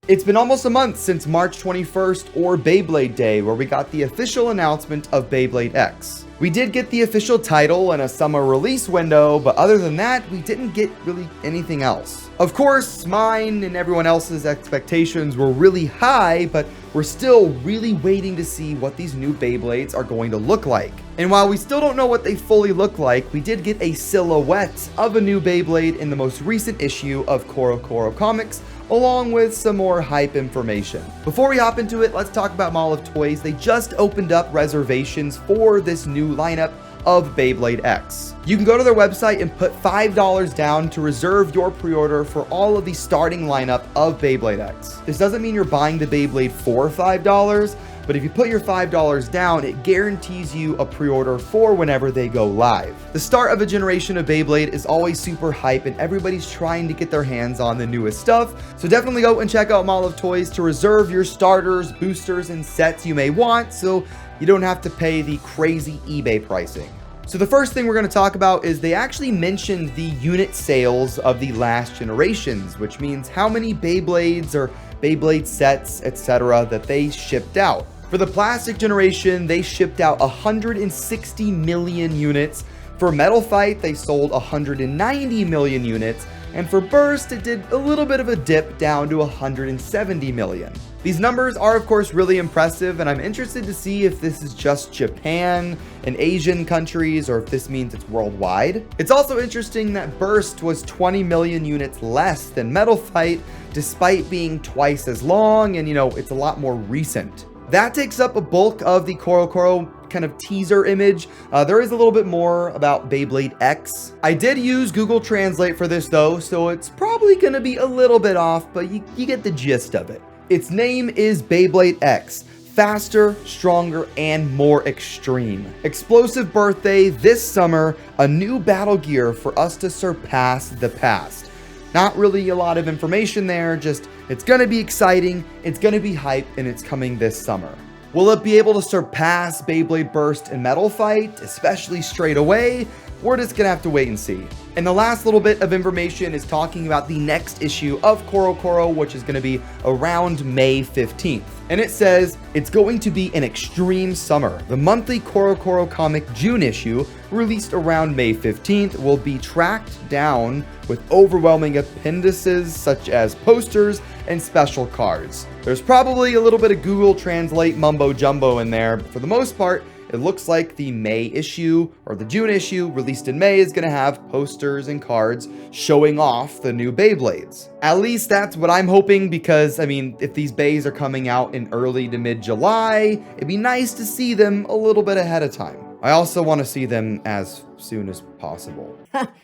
It's been almost a month since March 21st or Beyblade Day, where we got the official announcement of Beyblade X. We did get the official title and a summer release window, but other than that, we didn't get really anything else. Of course, mine and everyone else's expectations were really high, but we're still really waiting to see what these new Beyblades are going to look like. And while we still don't know what they fully look like, we did get a silhouette of a new Beyblade in the most recent issue of Rocoro Comics, along with some more hype information. Before we hop into it, let's talk about Mall of Toys. They just opened up reservations for this new lineup of Beyblade X. You can go to their website and put $5 down to reserve your pre-order for all of the starting lineup of Beyblade X. This doesn't mean you're buying the Beyblade for $5, but if you put your $5 down, it guarantees you a pre-order for whenever they go live. The start of a generation of Beyblade is always super hype, and everybody's trying to get their hands on the newest stuff. So definitely go and check out Mall of Toys to reserve your starters, boosters, and sets you may want, so you don't have to pay the crazy eBay pricing. So the first thing we're going to talk about is they actually mentioned the unit sales of the last generations, which means how many Beyblades or Beyblade sets, etc. that they shipped out. For the plastic generation, they shipped out 160 million units. For Metal Fight, they sold 190 million units. And for Burst, it did a little bit of a dip down to 170 million. These numbers are of course really impressive, and I'm interested to see if this is just Japan and Asian countries or if this means it's worldwide. It's also interesting that Burst was 20 million units less than Metal Fight, despite being twice as long, and it's a lot more recent. That takes up a bulk of the Rocoro kind of teaser image. There is a little bit more about Beyblade X. I did use Google Translate for this though, so it's probably going to be a little bit off, but you get the gist of it. Its name is Beyblade X. Faster, stronger, and more extreme. Explosive birthday this summer, a new battle gear for us to surpass the past. Not really a lot of information there, just it's gonna be exciting, it's gonna be hype, and it's coming this summer. Will it be able to surpass Beyblade Burst and Metal Fight, especially straight away? We're just gonna have to wait and see. And the last little bit of information is talking about the next issue of Rocoro, which is gonna be around May 15th. And it says, it's going to be an extreme summer. The monthly Rocoro comic June issue, released around May 15th, will be tracked down with overwhelming appendices such as posters and special cards. There's probably a little bit of Google Translate mumbo jumbo in there, but for the most part, it looks like the May issue, or the June issue, released in May, is going to have posters and cards showing off the new Beyblades. At least that's what I'm hoping, because, if these Beys are coming out in early to mid-July, it'd be nice to see them a little bit ahead of time. I also want to see them as soon as possible.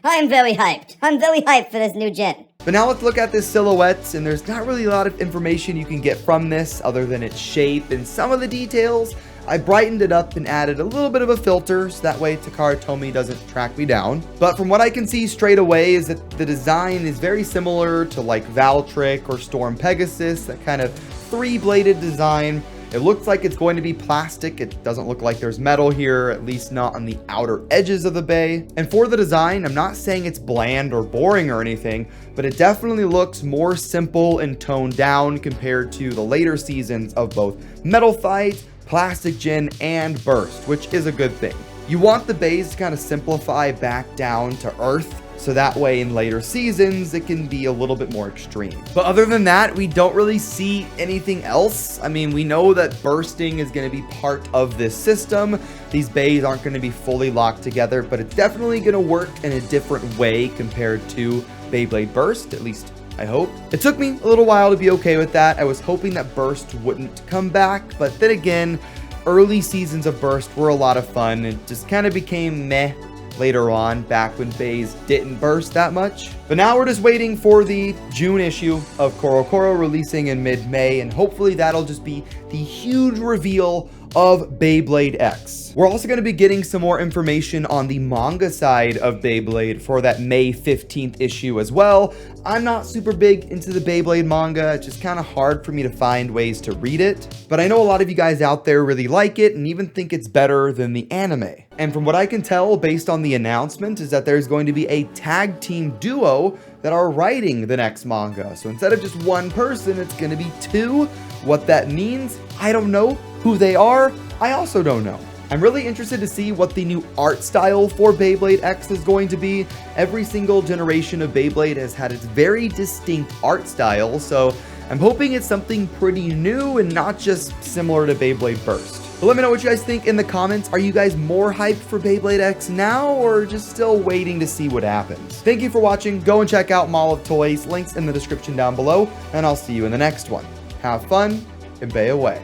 I'm very hyped. I'm very hyped for this new gen. But now let's look at this silhouette, and there's not really a lot of information you can get from this other than its shape and some of the details. I brightened it up and added a little bit of a filter so that way Takara Tomy doesn't track me down. But from what I can see straight away is that the design is very similar to like Valtryek or Storm Pegasus, that kind of three-bladed design. It looks like it's going to be plastic. It doesn't look like there's metal here, at least not on the outer edges of the Bey. And for the design, I'm not saying it's bland or boring or anything, but it definitely looks more simple and toned down compared to the later seasons of both Metal Fight, Plastic Gen, and Burst, which is a good thing. You want the Beys to kind of simplify back down to earth, so that way in later seasons it can be a little bit more extreme. But other than that, we don't really see anything else. We know that bursting is going to be part of this system. These Beys aren't going to be fully locked together, but it's definitely going to work in a different way compared to Beyblade Burst, at least I hope. It took me a little while to be okay with that. I was hoping that Burst wouldn't come back, but then again, early seasons of Burst were a lot of fun. It just kind of became meh later on, back when Beys didn't burst that much. But now we're just waiting for the June issue of Rocoro releasing in mid-May, and hopefully that'll just be the huge reveal of Beyblade X. We're also going to be getting some more information on the manga side of Beyblade for that May 15th issue as well. I'm not super big into the Beyblade manga. It's just kind of hard for me to find ways to read it. But I know a lot of you guys out there really like it and even think it's better than the anime. And from what I can tell based on the announcement is that there's going to be a tag team duo that are writing the next manga. So instead of just one person, it's going to be two. What that means, I don't know. Who they are, I also don't know. I'm really interested to see what the new art style for Beyblade X is going to be. Every single generation of Beyblade has had its very distinct art style, so I'm hoping it's something pretty new and not just similar to Beyblade Burst. But let me know what you guys think in the comments. Are you guys more hyped for Beyblade X now, or just still waiting to see what happens? Thank you for watching. Go and check out Mall of Toys, links in the description down below, and I'll see you in the next one. Have fun, and Bey away.